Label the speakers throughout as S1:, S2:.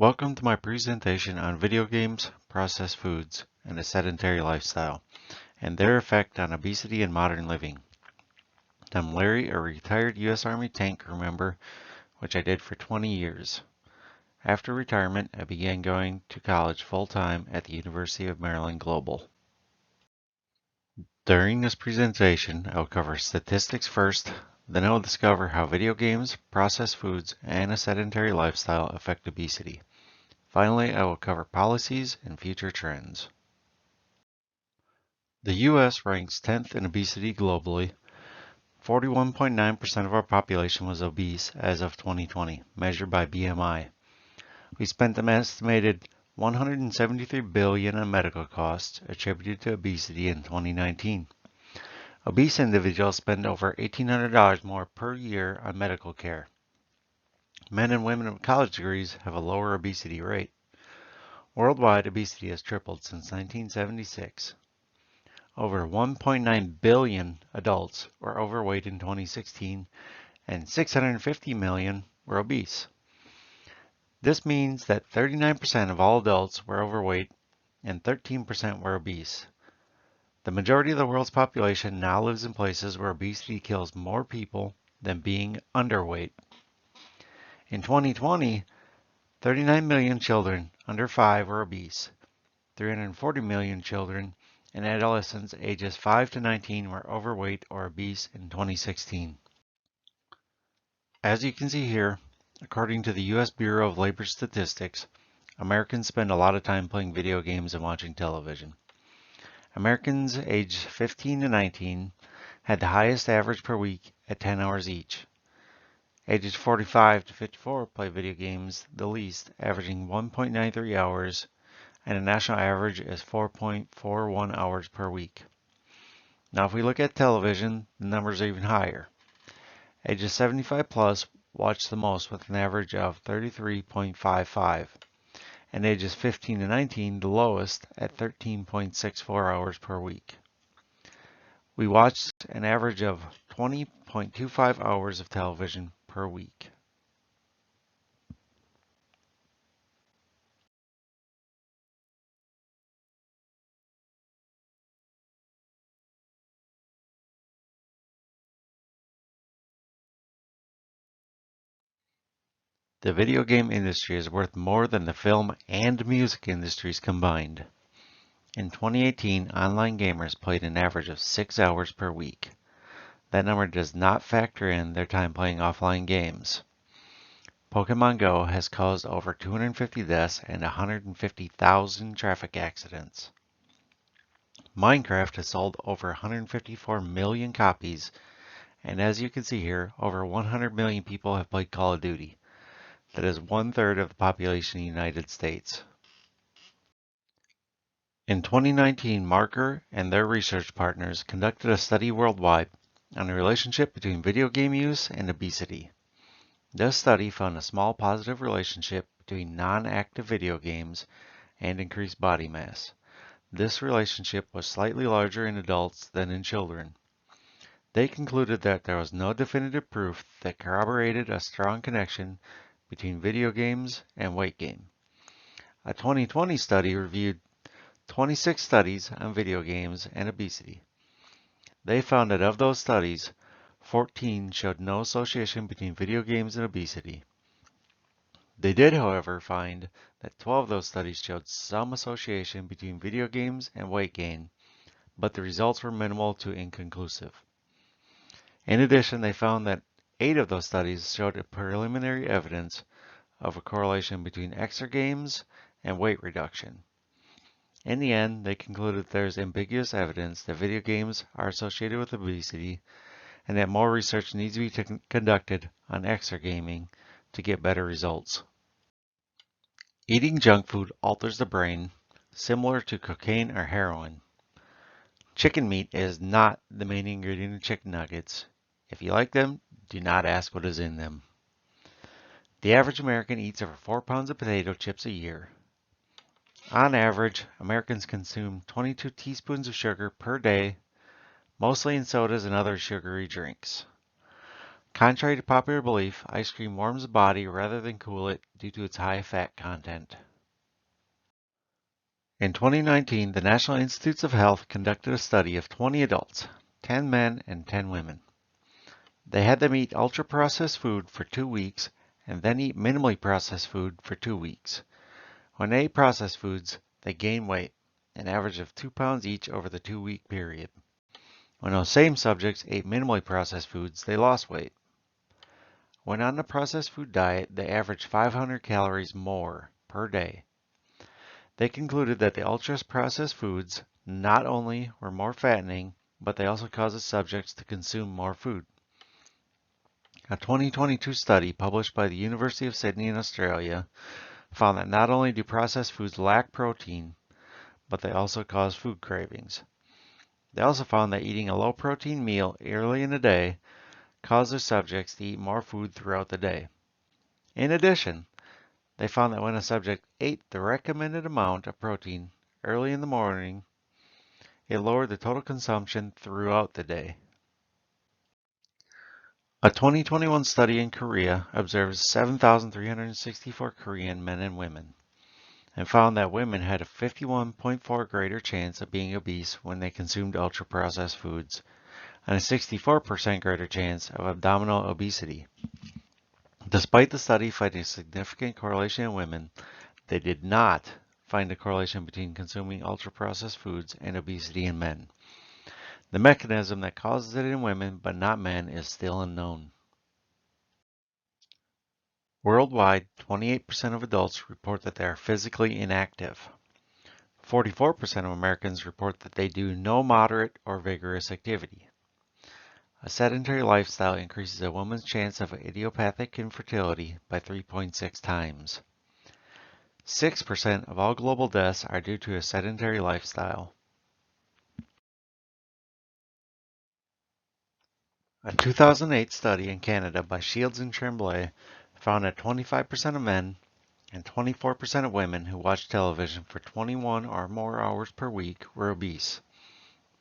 S1: Welcome to my presentation on video games, processed foods, and a sedentary lifestyle, and their effect on obesity and modern living. I'm Larry, a retired U.S. Army tank crew member, which I did for 20 years. After retirement, I began going to college full-time at the University of Maryland Global. During this presentation, I will cover statistics first, then I will discover how video games, processed foods, and a sedentary lifestyle affect obesity. Finally, I will cover policies and future trends. The U.S. ranks 10th in obesity globally. 41.9% of our population was obese as of 2020, measured by BMI. We spent an estimated $173 billion on medical costs attributed to obesity in 2019. Obese individuals spend over $1,800 more per year on medical care. Men and women with college degrees have a lower obesity rate. Worldwide, obesity has tripled since 1976. Over 1.9 billion adults were overweight in 2016, and 650 million were obese. This means that 39% of all adults were overweight and 13% were obese. The majority of the world's population now lives in places where obesity kills more people than being underweight. In 2020, 39 million children under 5 were obese. 340 million children and adolescents ages 5 to 19 were overweight or obese in 2016. As you can see here, according to the U.S. Bureau of Labor Statistics, Americans spend a lot of time playing video games and watching television. Americans aged 15 to 19 had the highest average per week at 10 hours each. Ages 45 to 54 play video games the least, averaging 1.93 hours, and the national average is 4.41 hours per week. Now if we look at television, the numbers are even higher. Ages 75 plus watch the most with an average of 33.55, and ages 15 to 19 the lowest at 13.64 hours per week. We watched an average of 20.25 hours of television per week. The video game industry is worth more than the film and music industries combined. In 2018, online gamers played an average of 6 hours per week. That number does not factor in their time playing offline games. Pokemon Go has caused over 250 deaths and 150,000 traffic accidents. Minecraft has sold over 154 million copies, and as you can see here, over 100 million people have played Call of Duty. That is 1/3 of the population in the United States. In 2019, Marker and their research partners conducted a study worldwide on the relationship between video game use and obesity. This study found a small positive relationship between non-active video games and increased body mass. This relationship was slightly larger in adults than in children. They concluded that there was no definitive proof that corroborated a strong connection between video games and weight gain. A 2020 study reviewed 26 studies on video games and obesity. They found that of those studies, 14 showed no association between video games and obesity. They did, however, find that 12 of those studies showed some association between video games and weight gain, but the results were minimal to inconclusive. In addition, they found that 8 of those studies showed a preliminary evidence of a correlation between exergames and weight reduction. In the end, they concluded there is ambiguous evidence that video games are associated with obesity and that more research needs to be conducted on exergaming to get better results. Eating junk food alters the brain, similar to cocaine or heroin. Chicken meat is not the main ingredient in chicken nuggets. If you like them, do not ask what is in them. The average American eats over 4 pounds of potato chips a year. On average, Americans consume 22 teaspoons of sugar per day, mostly in sodas and other sugary drinks. Contrary to popular belief, ice cream warms the body rather than cool it due to its high fat content. In 2019, the National Institutes of Health conducted a study of 20 adults, 10 men and 10 women. They had them eat ultra-processed food for 2 weeks and then eat minimally processed food for 2 weeks. When they ate processed foods, they gained weight, an average of 2 pounds each over the 2-week period. When those same subjects ate minimally processed foods, they lost weight. When on the processed food diet, they averaged 500 calories more per day. They concluded that the ultra-processed foods not only were more fattening, but they also caused the subjects to consume more food. A 2022 study published by the University of Sydney in Australia found that not only do processed foods lack protein, but they also cause food cravings. They also found that eating a low-protein meal early in the day caused their subjects to eat more food throughout the day. In addition, they found that when a subject ate the recommended amount of protein early in the morning, it lowered the total consumption throughout the day. A 2021 study in Korea observed 7,364 Korean men and women and found that women had a 51.4 greater chance of being obese when they consumed ultra-processed foods and a 64% greater chance of abdominal obesity. Despite the study finding a significant correlation in women, they did not find a correlation between consuming ultra-processed foods and obesity in men. The mechanism that causes it in women but not men is still unknown. Worldwide, 28% of adults report that they are physically inactive. 44% of Americans report that they do no moderate or vigorous activity. A sedentary lifestyle increases a woman's chance of idiopathic infertility by 3.6 times. 6% of all global deaths are due to a sedentary lifestyle. A 2008 study in Canada by Shields and Tremblay found that 25% of men and 24% of women who watched television for 21 or more hours per week were obese.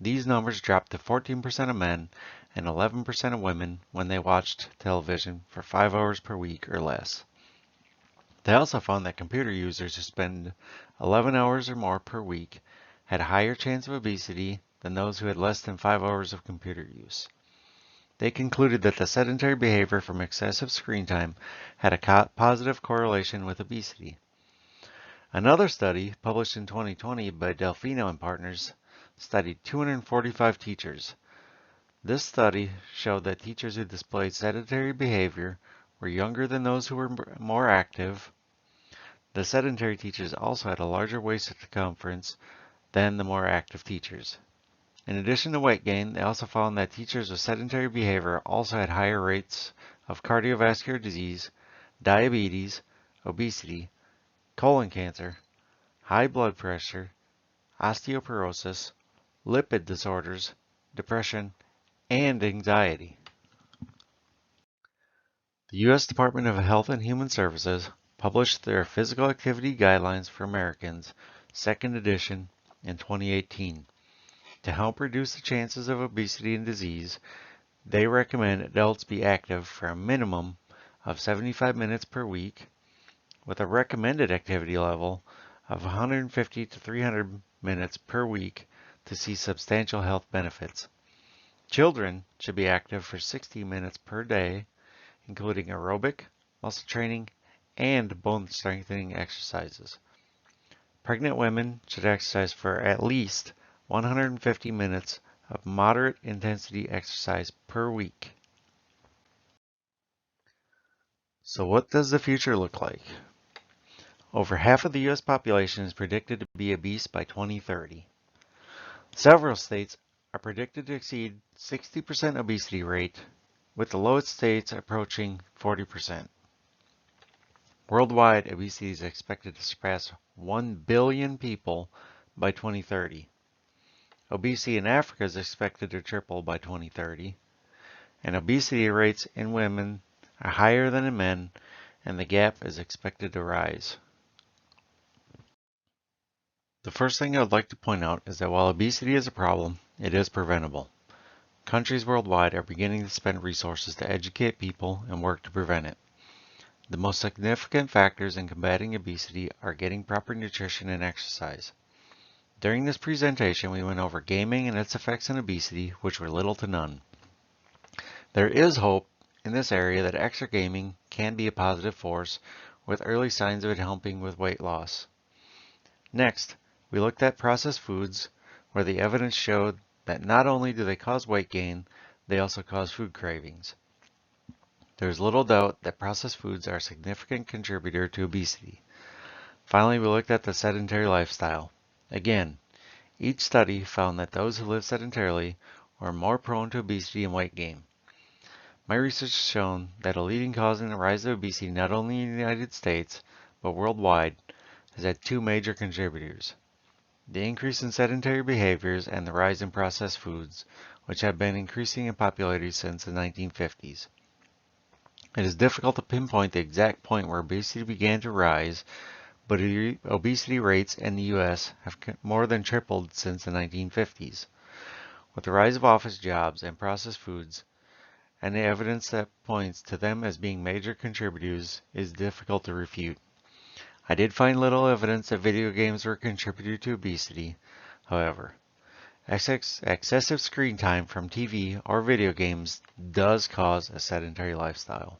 S1: These numbers dropped to 14% of men and 11% of women when they watched television for 5 hours per week or less. They also found that computer users who spend 11 hours or more per week had a higher chance of obesity than those who had less than 5 hours of computer use. They concluded that the sedentary behavior from excessive screen time had a positive correlation with obesity. Another study, published in 2020 by Delfino and partners, studied 245 teachers. This study showed that teachers who displayed sedentary behavior were younger than those who were more active. The sedentary teachers also had a larger waist circumference than the more active teachers. In addition to weight gain, they also found that teachers with sedentary behavior also had higher rates of cardiovascular disease, diabetes, obesity, colon cancer, high blood pressure, osteoporosis, lipid disorders, depression, and anxiety. The U.S. Department of Health and Human Services published their Physical Activity Guidelines for Americans, second edition, in 2018. To help reduce the chances of obesity and disease, they recommend adults be active for a minimum of 75 minutes per week, with a recommended activity level of 150 to 300 minutes per week to see substantial health benefits. Children should be active for 60 minutes per day, including aerobic, muscle training, and bone strengthening exercises. Pregnant women should exercise for at least 150 minutes of moderate intensity exercise per week. So what does the future look like? Over half of the U.S. population is predicted to be obese by 2030. Several states are predicted to exceed 60% obesity rate, with the lowest states approaching 40%. Worldwide, obesity is expected to surpass 1 billion people by 2030. Obesity in Africa is expected to triple by 2030, and obesity rates in women are higher than in men, and the gap is expected to rise. The first thing I would like to point out is that while obesity is a problem, it is preventable. countries worldwide are beginning to spend resources to educate people and work to prevent it. The most significant factors in combating obesity are getting proper nutrition and exercise. During this presentation, we went over gaming and its effects on obesity, which were little to none. There is hope in this area that extra gaming can be a positive force, with early signs of it helping with weight loss. Next, we looked at processed foods, where the evidence showed that not only do they cause weight gain, they also cause food cravings. There is little doubt that processed foods are a significant contributor to obesity. Finally, we looked at the sedentary lifestyle. Again, each study found that those who live sedentarily are more prone to obesity and weight gain. My research has shown that a leading cause in the rise of obesity not only in the United States, but worldwide, has had two major contributors: the increase in sedentary behaviors and the rise in processed foods, which have been increasing in popularity since the 1950s. It is difficult to pinpoint the exact point where obesity began to rise, but obesity rates in the U.S. have more than tripled since the 1950s. With the rise of office jobs and processed foods, and the evidence that points to them as being major contributors is difficult to refute. I did find little evidence that video games were a contributor to obesity, however. Excessive screen time from TV or video games does cause a sedentary lifestyle.